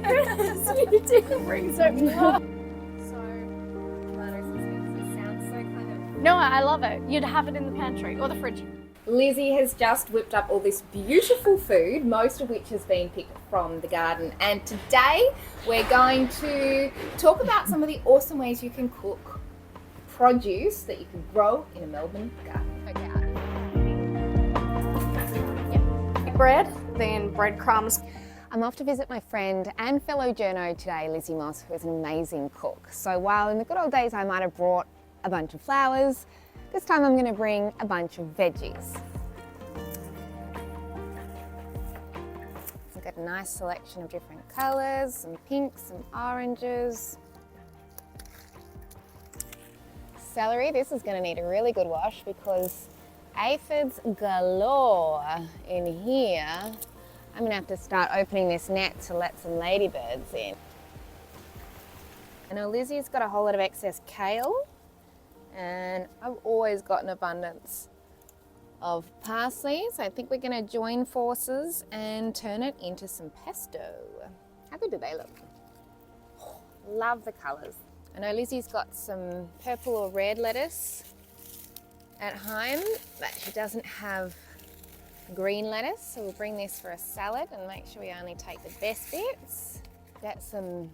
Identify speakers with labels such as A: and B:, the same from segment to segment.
A: my goodness, you didn't bring something up. No, I love it. You'd have it in the pantry or the fridge.
B: Lizzie has just whipped up all this beautiful food, most of which has been picked from the garden. And today we're going to talk about some of the awesome ways you can cook produce that you can grow in a Melbourne garden.
A: Bread, then breadcrumbs.
C: I'm off to visit my friend and fellow journo today, Lizzie Moss, who is an amazing cook. So while in the good old days I might have brought a bunch of flowers, this time I'm going to bring a bunch of veggies. I've got a nice selection of different colours, some pinks, some oranges. Celery, this is going to need a really good wash because aphids galore in here. I'm going to have to start opening this net to let some ladybirds in. I know Lizzie's got a whole lot of excess kale, and I've always got an abundance of parsley, so I think we're going to join forces and turn it into some pesto. How good do they look? Oh, love the colours. I know Lizzie's got some purple or red lettuce at home, but she doesn't have green lettuce, so we'll bring this for a salad and make sure we only take the best bits. Get some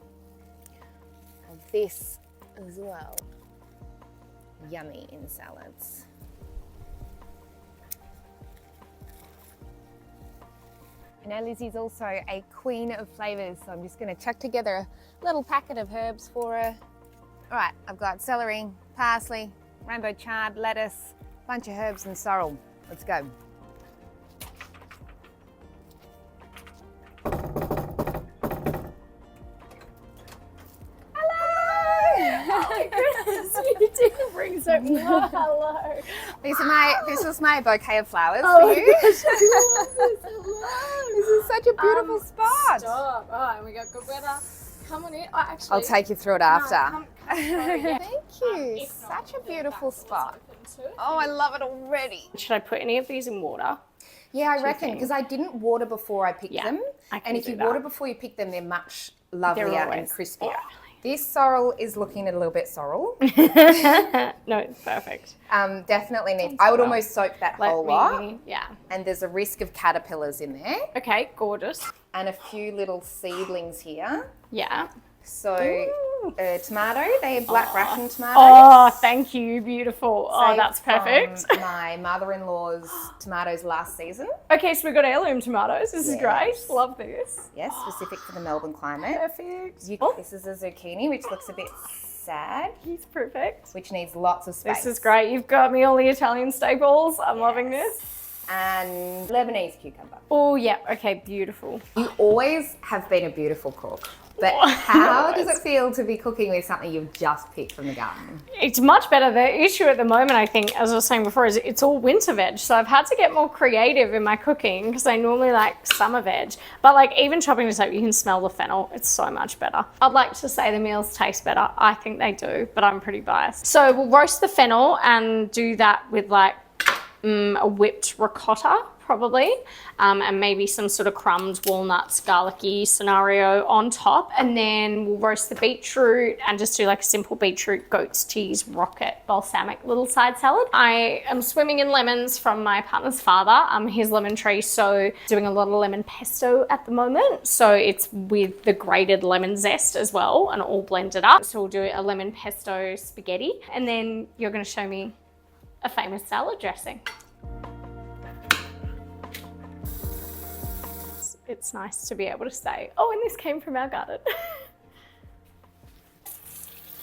C: of this as well. Yummy in salads. I know Lizzie's also a queen of flavours, so I'm just going to chuck together a little packet of herbs for her. All right, I've got celery, parsley, rainbow chard, lettuce, bunch of herbs and sorrel. Let's go.
A: You didn't bring something up. Hello.
C: This is my bouquet of flowers
A: Oh
C: for you.
A: gosh, I love this. Hello.
C: This is such a beautiful spot.
A: Stop. Oh, and we got good weather. Come on in. Oh, actually,
C: I'll take you through it after.
A: Come
C: Thank you. Such a beautiful spot. Oh, I love it already.
A: Should I put any of these in water?
C: Yeah, I reckon, because I didn't water before I picked them.
A: I can
C: And if
A: do
C: you
A: that.
C: water before you pick them, they're much lovelier and
A: always-
C: crispier. This sorrel is looking a little bit sorrel.
A: No, it's perfect.
C: Definitely needs. I would almost soak that whole lot.
A: Yeah.
C: And there's a risk of caterpillars in there.
A: Okay, gorgeous.
C: And a few little seedlings here.
A: Yeah.
C: So tomato, they're black ration tomatoes.
A: Oh, thank you. Beautiful. Oh,
C: Saved
A: that's perfect.
C: from my mother-in-law's tomatoes last season.
A: Okay, so we've got heirloom tomatoes. This is great. Love this.
C: Yes, specific for the Melbourne climate.
A: Perfect.
C: This is a zucchini, which looks a bit sad,
A: He's perfect.
C: which needs lots of space.
A: This is great. You've got me all the Italian staples. I'm loving this.
C: And Lebanese cucumber.
A: Oh, yeah. Okay, beautiful.
C: You always have been a beautiful cook, but how does it feel to be cooking with something you've just picked from the garden?
A: It's much better. The issue at the moment, I think, as I was saying before, is it's all winter veg. So I've had to get more creative in my cooking because I normally like summer veg. But like even chopping this up, you can smell the fennel. It's so much better. I'd like to say the meals taste better. I think they do, but I'm pretty biased. So we'll roast the fennel and do that with like a whipped ricotta probably, and maybe some sort of crumbs, walnuts, garlicky scenario on top. And then we'll roast the beetroot and just do like a simple beetroot, goat's cheese, rocket, balsamic little side salad. I am swimming in lemons from my partner's father, his lemon tree. So doing a lot of lemon pesto at the moment. So it's with the grated lemon zest as well and all blended up. So we'll do a lemon pesto spaghetti. And then you're gonna show me a famous salad dressing. It's nice to be able to say, oh, and this came from our garden.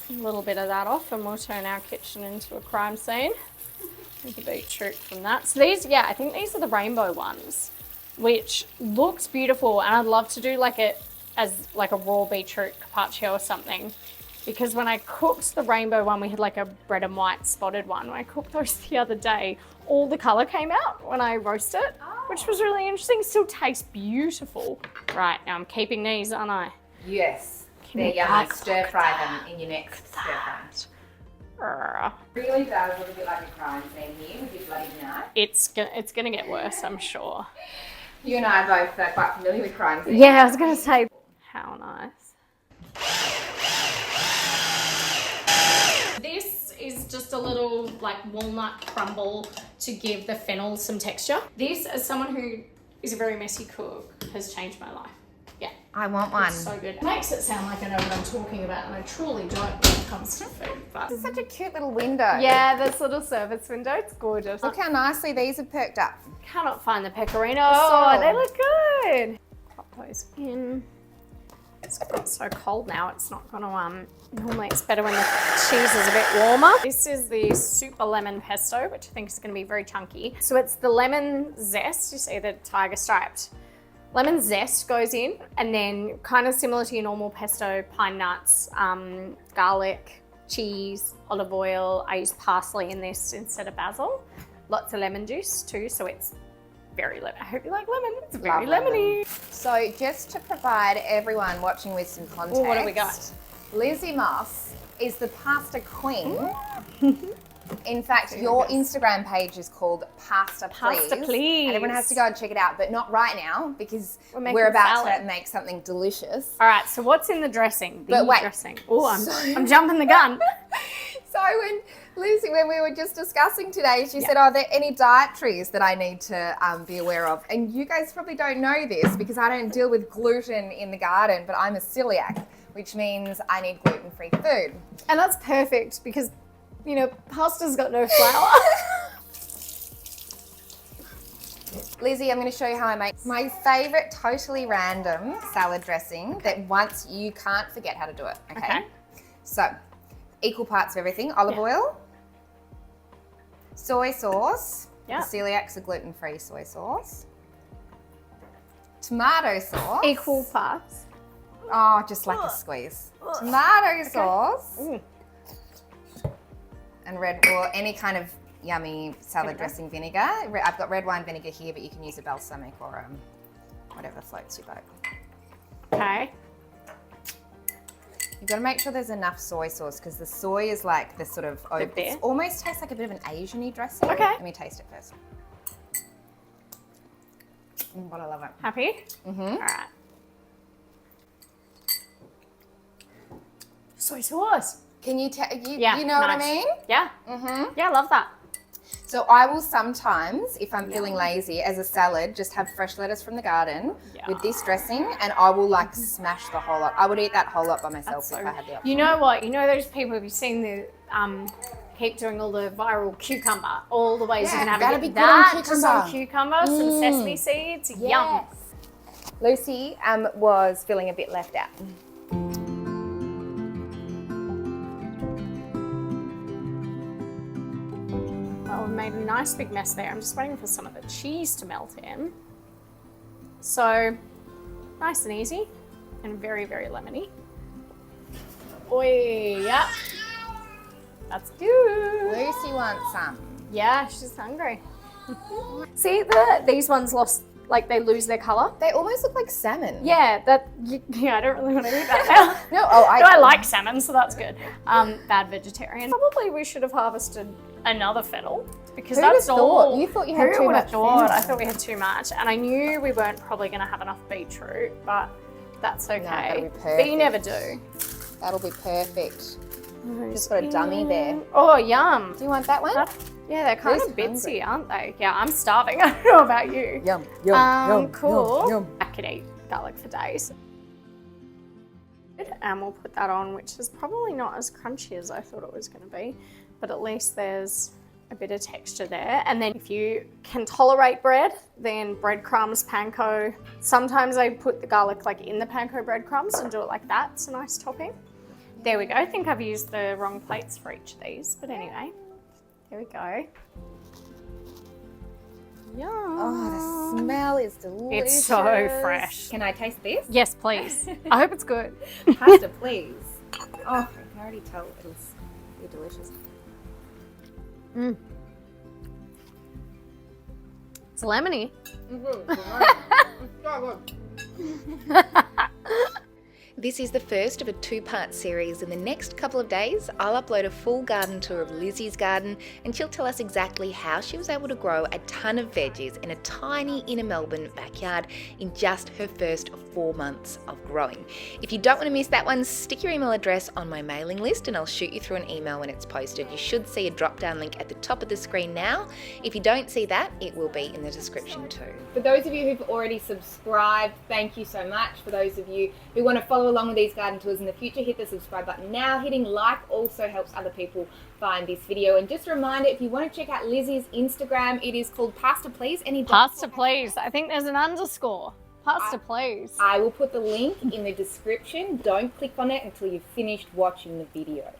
A: A little bit of that off and we'll turn our kitchen into a crime scene with the beetroot from that. So these, yeah, I think these are the rainbow ones, which looks beautiful. And I'd love to do like it as like a raw beetroot carpaccio or something. Because when I cooked the rainbow one, we had like a red and white spotted one. When I cooked those the other day, all the color came out when I roasted it, which was really interesting. Still tastes beautiful. Right, now I'm keeping these, aren't I?
C: Yes. They're yummy. Stir fry them in your next stir fry. Really does look a bit like a crime scene here with your bloody knife.
A: It's gonna get worse, I'm sure.
C: You and I are both quite familiar with crime scenes.
A: Yeah, I was gonna say, How nice. This is just a little like walnut crumble to give the fennel some texture. This, as someone who is a very messy cook, has changed my life. Yeah.
B: I want one.
A: It's so good. It makes it sound like I know what I'm talking about, and I truly don't when it comes to food. But
B: This is such a cute little window.
A: yeah, this little service window, it's gorgeous.
B: Look how nicely these have perked up.
A: Cannot find the pecorino.
B: Oh.
A: Oh, they look good. Pop those in. It's got so cold now, it's not gonna, normally it's better when the cheese is a bit warmer. This is the super lemon pesto, which I think is gonna be very chunky. So it's the lemon zest, you see the tiger striped. Lemon zest goes in, and then kind of similar to your normal pesto, pine nuts, garlic, cheese, olive oil. I use parsley in this instead of basil. Lots of lemon juice too, so it's very lemon. I hope you like lemon. It's very
B: Love
A: lemony.
B: So just to provide everyone watching with some context,
A: What do we got?
B: Lizzie Moss is the pasta queen. In fact, your Instagram page is called Pasta Please.
A: Pasta Please.
B: And everyone has to go and check it out, but not right now because
A: making
B: we're about
A: salad.
B: to make something delicious.
A: All right, so what's in the dressing?
B: But wait.
A: Dressing. Oh, I'm jumping the gun.
B: So when we were just discussing today, she said, are there any dietaries that I need to be aware of? And you guys probably don't know this because I don't deal with gluten in the garden, but I'm a celiac, which means I need gluten-free food.
A: And that's perfect because, you know, pasta's got no flour.
B: Lizzie, I'm going to show you how I make my favourite totally random salad dressing that once you can't forget how to do it, okay? So, equal parts of everything. Olive oil, soy sauce,
A: Yeah.
B: the celiacs are gluten-free soy sauce, tomato sauce.
A: Equal parts.
B: Oh, just like a squeeze. Tomato sauce.
A: Ooh.
B: And or any kind of yummy salad dressing vinegar. I've got red wine vinegar here, but you can use a balsamic or whatever floats your boat.
A: Okay.
B: You've got to make sure there's enough soy sauce because the soy is like the sort of,
A: bit.
B: it almost tastes like a bit of an Asian-y dressing.
A: Okay.
B: Let me taste it first. But I love it.
A: Happy?
B: Mm-hmm.
A: All right. Soy sauce.
B: Can you
A: Yeah.
B: you know what I
A: nice.
B: mean?
A: Yeah.
B: Mm-hmm.
A: Yeah, I love that.
B: So I will sometimes, if I'm feeling lazy, as a salad, just have fresh lettuce from the garden with this dressing, and I will like smash the whole lot. I would eat that whole lot by myself if I had the option.
A: You know what? You know those people, have you seen the keep doing all the viral cucumber, all the ways you can have
B: that'd
A: it.
B: be good on
A: That, just on cucumber, some sesame seeds, yum.
B: Lucy was feeling a bit left out.
A: Well, we've made a nice big mess there. I'm just waiting for some of the cheese to melt in. So, nice and easy and very, very lemony. Oi, yeah. That's good.
B: Lucy wants some.
A: Yeah, she's hungry. See, these ones lost, like they lose their colour.
B: They almost look like salmon.
A: Yeah, I don't really want to eat that now.
B: No,
A: I like salmon, so that's good. Bad vegetarian. Probably we should have harvested another fennel because
B: Who'd
A: that's
B: have
A: all.
B: thought? You thought you had
A: Who
B: too
A: would have
B: much
A: thought?
B: fennel?
A: I thought we had too much, and I knew we weren't probably going to have enough beetroot, but that's okay.
B: that'll be
A: But you
B: perfect.
A: never do.
B: That'll be perfect. Just got a dummy there.
A: Oh, yum.
B: Do you want that one?
A: Yeah, they're kind
B: Who's
A: of bitsy, aren't they? Yeah, I'm starving. I don't know about you.
B: Yum,
A: Cool. I could eat garlic for days. And we'll put that on, which is probably not as crunchy as I thought it was going to be, but at least there's a bit of texture there. And then if you can tolerate bread, then breadcrumbs, panko. Sometimes I put the garlic like in the panko breadcrumbs and do it like that. It's a nice topping. There we go. I think I've used the wrong plates for each of these, but anyway, there we go. Yum.
B: Oh, the smell is delicious.
A: It's so fresh.
B: Can I taste this?
A: Yes, please. I hope it's good.
B: Pasta, please. Oh, I can already tell it'll be delicious.
A: It's lemony.
B: This is the first of a two-part series. In the next couple of days, I'll upload a full garden tour of Lizzie's garden, and she'll tell us exactly how she was able to grow a ton of veggies in a tiny inner Melbourne backyard in just her first 4 months of growing. If you don't want to miss that one, stick your email address on my mailing list and I'll shoot you through an email when it's posted. You should see a drop-down link at the top of the screen now. If you don't see that, it will be in the description too. For those of you who've already subscribed, thank you so much. For those of you who want to follow along with these garden tours in the future, hit the subscribe button now. Hitting like also helps other people find this video. And just a reminder, if you want to check out Lizzie's Instagram, it is called Pasta Please.
A: Pasta Please. I think there's an underscore. Pasta Please.
B: I will put the link in the description. Don't click on it until you've finished watching the video.